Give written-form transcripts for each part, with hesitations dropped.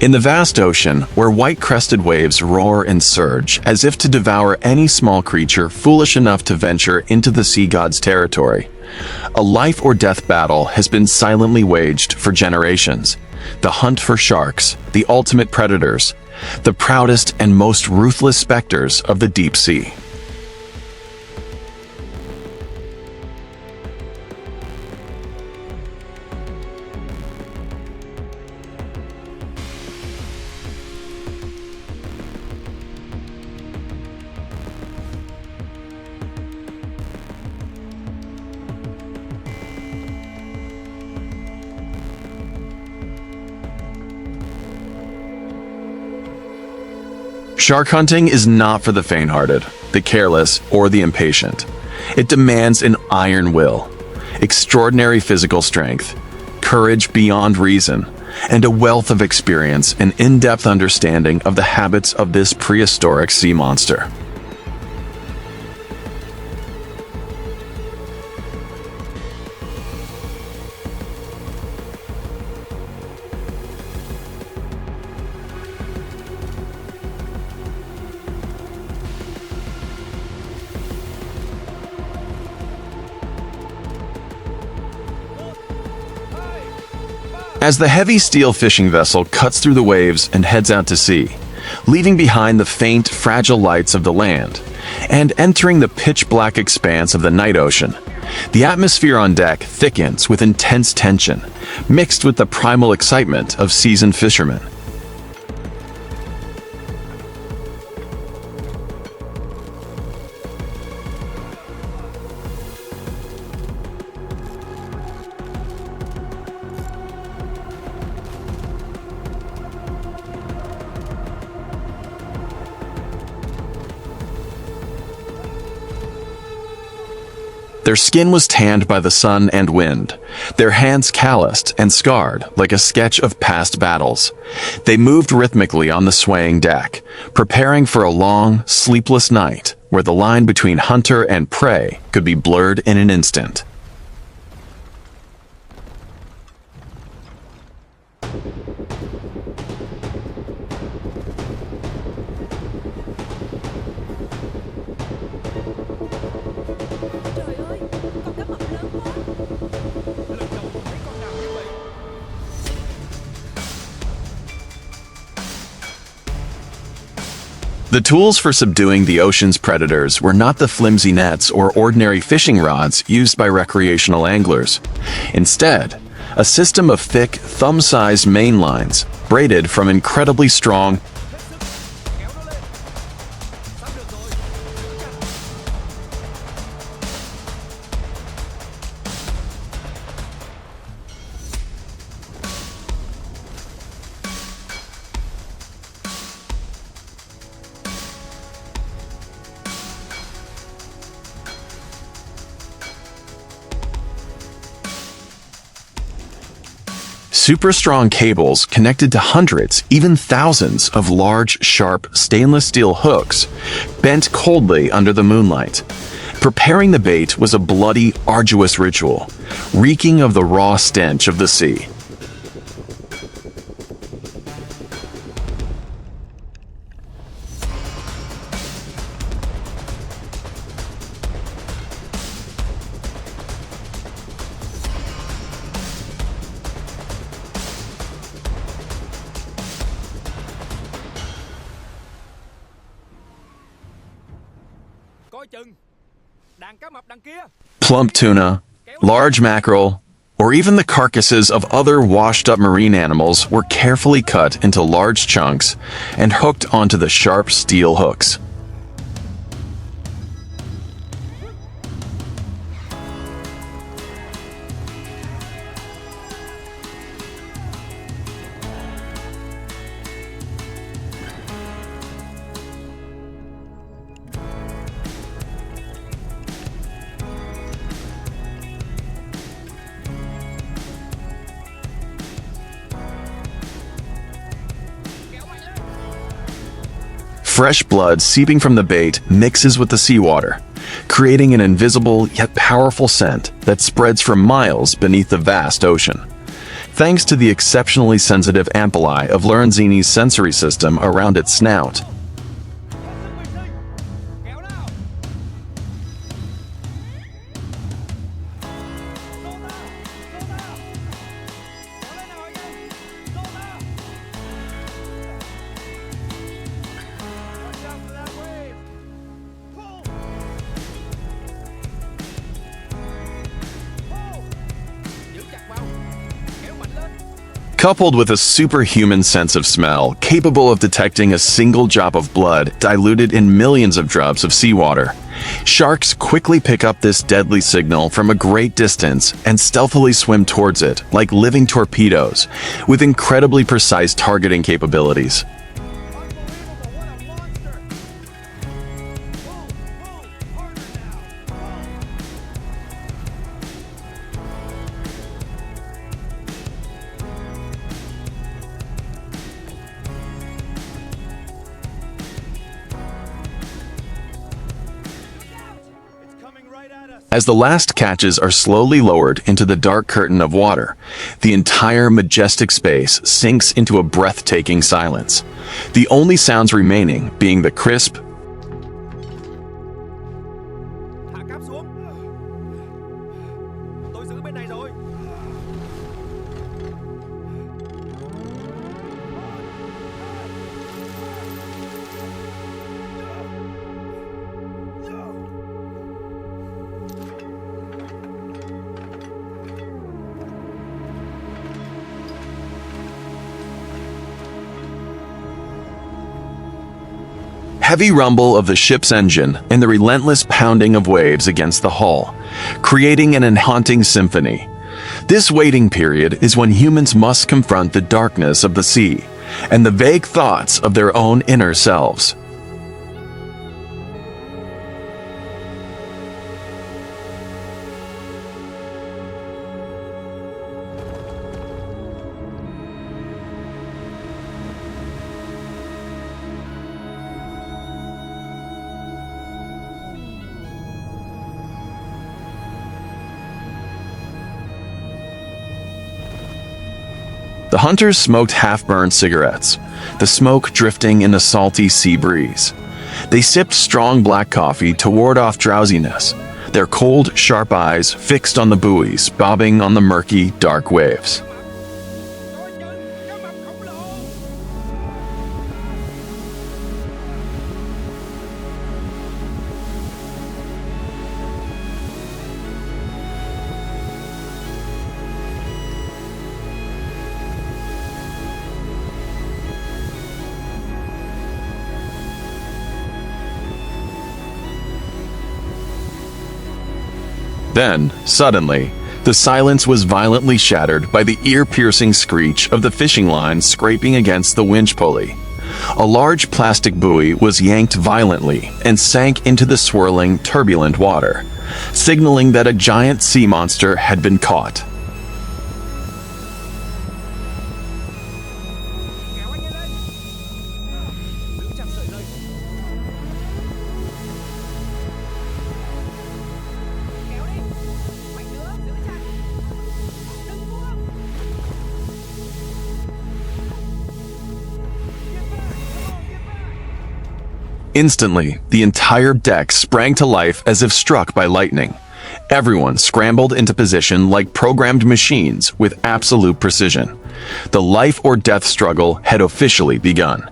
In the vast ocean, where white-crested waves roar and surge as if to devour any small creature foolish enough to venture into the sea god's territory, a life-or-death battle has been silently waged for generations. The hunt for sharks, the ultimate predators, the proudest and most ruthless specters of the deep sea. Shark hunting is not for the faint-hearted, the careless, or the impatient. It demands an iron will, extraordinary physical strength, courage beyond reason, and a wealth of experience and in-depth understanding of the habits of this prehistoric sea monster. As the heavy steel fishing vessel cuts through the waves and heads out to sea, leaving behind the faint, fragile lights of the land, and entering the pitch-black expanse of the night ocean, the atmosphere on deck thickens with intense tension, mixed with the primal excitement of seasoned fishermen. Their skin was tanned by the sun and wind, their hands calloused and scarred like a sketch of past battles. They moved rhythmically on the swaying deck, preparing for a long, sleepless night where the line between hunter and prey could be blurred in an instant. The tools for subduing the ocean's predators were not the flimsy nets or ordinary fishing rods used by recreational anglers. Instead, a system of thick, thumb-sized main lines, braided from incredibly strong super strong cables connected to hundreds, even thousands of large, sharp, stainless steel hooks bent coldly under the moonlight. Preparing the bait was a bloody, arduous ritual, reeking of the raw stench of the sea. Plump tuna, large mackerel, or even the carcasses of other washed-up marine animals were carefully cut into large chunks and hooked onto the sharp steel hooks. Fresh blood seeping from the bait mixes with the seawater, creating an invisible yet powerful scent that spreads for miles beneath the vast ocean. thanks to the exceptionally sensitive ampullae of Lorenzini's sensory system around its snout. Coupled with a superhuman sense of smell, capable of detecting a single drop of blood diluted in millions of drops of seawater, sharks quickly pick up this deadly signal from a great distance and stealthily swim towards it like living torpedoes, with incredibly precise targeting capabilities. As the last catches are slowly lowered into the dark curtain of water, the entire majestic space sinks into a breathtaking silence, the only sounds remaining being the crisp, Thả cáp xuống. Tôi giữ bên này rồi. heavy rumble of the ship's engine and the relentless pounding of waves against the hull, creating an haunting symphony. This waiting period is when humans must confront the darkness of the sea and the vague thoughts of their own inner selves. The hunters smoked half-burned cigarettes, the smoke drifting in a salty sea breeze. They sipped strong black coffee to ward off drowsiness, their cold, sharp eyes fixed on the buoys bobbing on the murky, dark waves. Then, suddenly, the silence was violently shattered by the ear-piercing screech of the fishing line scraping against the winch pulley. A large plastic buoy was yanked violently and sank into the swirling, turbulent water, signaling that a giant sea monster had been caught. Instantly, the entire deck sprang to life as if struck by lightning. Everyone scrambled into position like programmed machines with absolute precision. The life or death struggle had officially begun.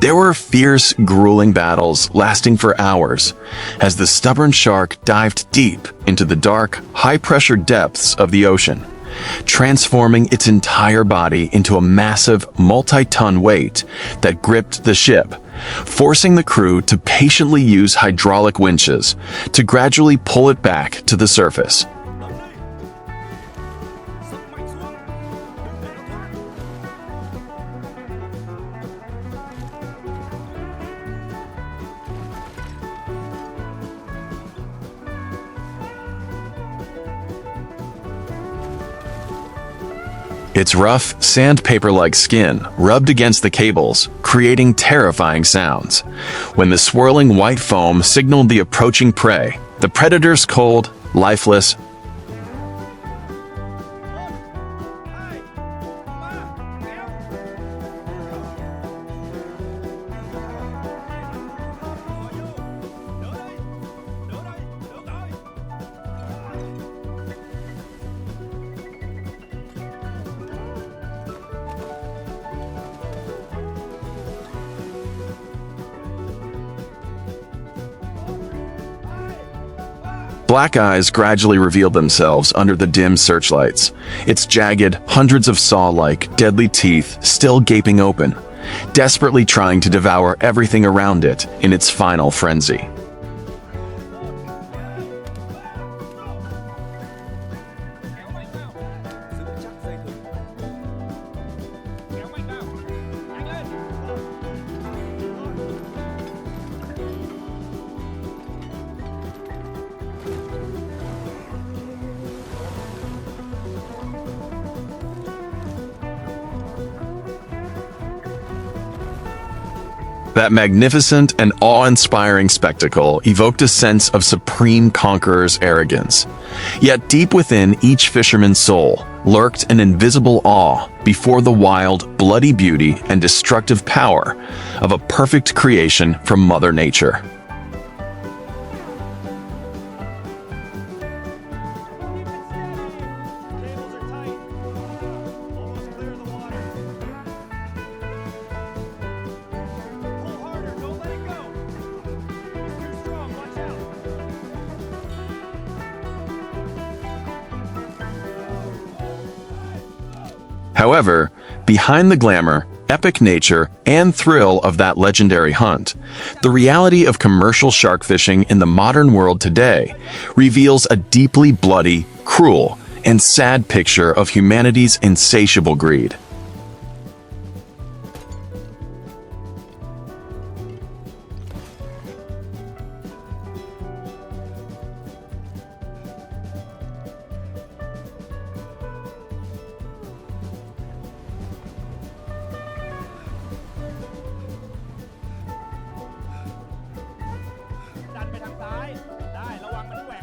There were fierce, grueling battles lasting for hours as the stubborn shark dived deep into the dark, high-pressure depths of the ocean, transforming its entire body into a massive, multi-ton weight that gripped the ship, forcing the crew to patiently use hydraulic winches to gradually pull it back to the surface. Its rough, sandpaper-like skin rubbed against the cables, creating terrifying sounds. When the swirling white foam signaled the approaching prey, the predator's cold, lifeless, black eyes gradually revealed themselves under the dim searchlights, its jagged, hundreds of saw-like, deadly teeth still gaping open, desperately trying to devour everything around it in its final frenzy. That magnificent and awe-inspiring spectacle evoked a sense of supreme conqueror's arrogance. Yet deep within each fisherman's soul lurked an invisible awe before the wild, bloody beauty and destructive power of a perfect creation from Mother Nature. However, behind the glamour, epic nature, and thrill of that legendary hunt, the reality of commercial shark fishing in the modern world today reveals a deeply bloody, cruel, and sad picture of humanity's insatiable greed.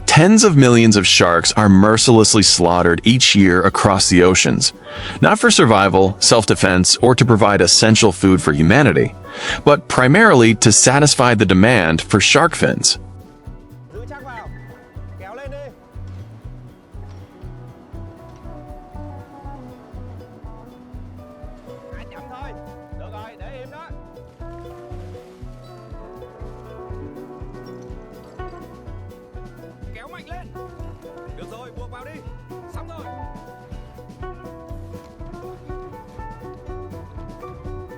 Tens of millions of sharks are mercilessly slaughtered each year across the oceans, not for survival, self-defense, or to provide essential food for humanity, but primarily to satisfy the demand for shark fins. Giữ chắc vào. Kéo lên đi. Chậm thôi. Được rồi, để im đó. Kéo mạnh lên. Được rồi, buộc vào đi. Xong rồi.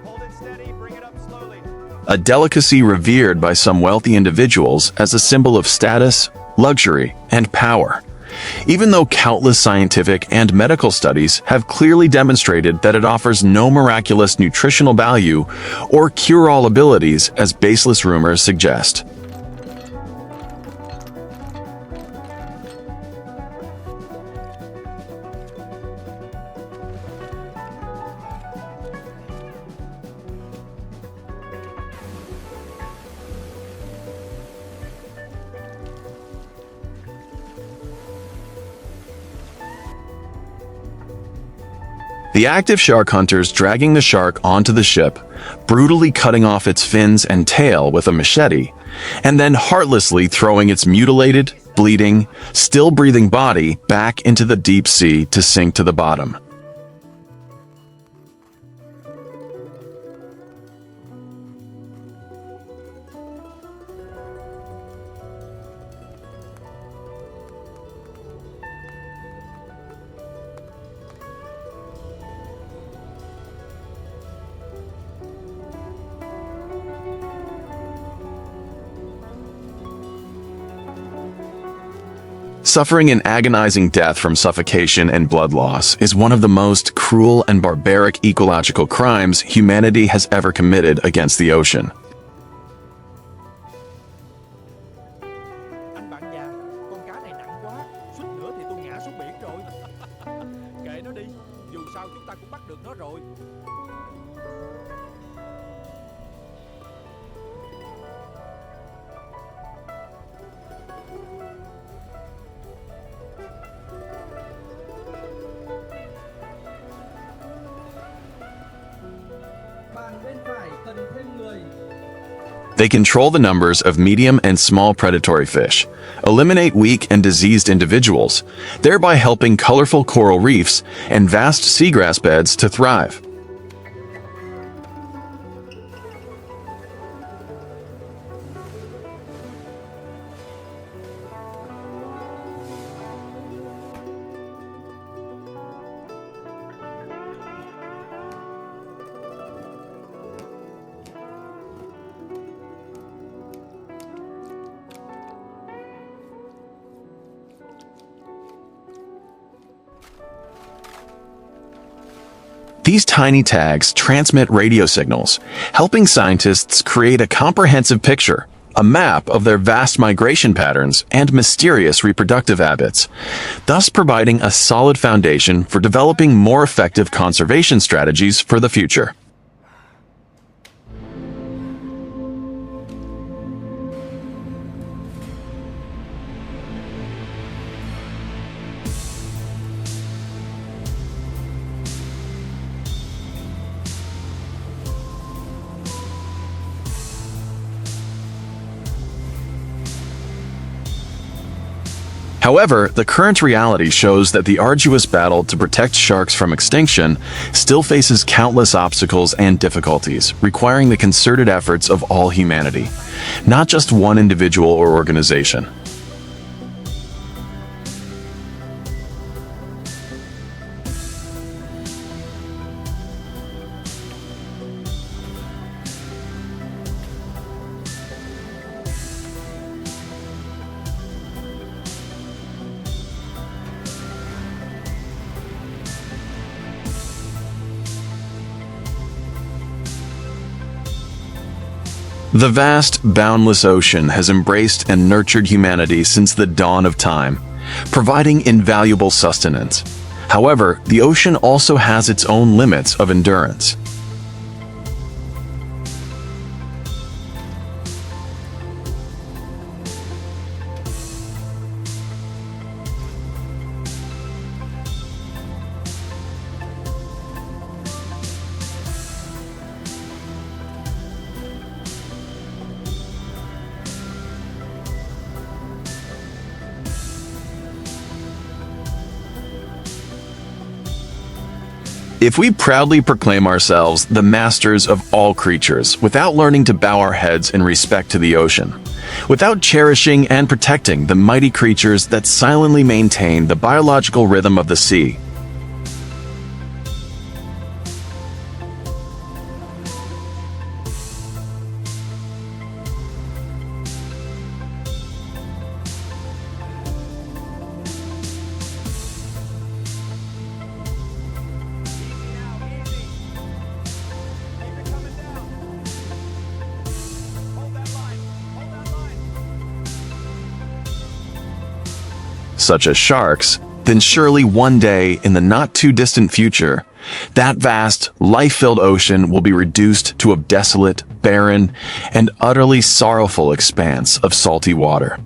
Hold it steady, bring it up slowly. A delicacy revered by some wealthy individuals as a symbol of status, luxury, and power. Even though countless scientific and medical studies have clearly demonstrated that it offers no miraculous nutritional value or cure-all abilities as baseless rumors suggest. The active shark hunters dragging the shark onto the ship, brutally cutting off its fins and tail with a machete, and then heartlessly throwing its mutilated, bleeding, still breathing body back into the deep sea to sink to the bottom. Suffering an agonizing death from suffocation and blood loss is one of the most cruel and barbaric ecological crimes humanity has ever committed against the ocean. Anh bạn già, con cá này nặng quá, suýt nữa thì tôi ngã xuống biển rồi. Kệ nó đi, dù sao chúng ta They control the numbers of medium and small predatory fish, eliminate weak and diseased individuals, thereby helping colorful coral reefs and vast seagrass beds to thrive. These tiny tags transmit radio signals, helping scientists create a comprehensive picture, a map of their vast migration patterns and mysterious reproductive habits, thus providing a solid foundation for developing more effective conservation strategies for the future. However, the current reality shows that the arduous battle to protect sharks from extinction still faces countless obstacles and difficulties, requiring the concerted efforts of all humanity, not just one individual or organization. The vast, boundless ocean has embraced and nurtured humanity since the dawn of time, providing invaluable sustenance. However, the ocean also has its own limits of endurance. If we proudly proclaim ourselves the masters of all creatures without learning to bow our heads in respect to the ocean, without cherishing and protecting the mighty creatures that silently maintain the biological rhythm of the sea, such as sharks, then surely one day in the not-too-distant future, that vast, life-filled ocean will be reduced to a desolate, barren, and utterly sorrowful expanse of salty water.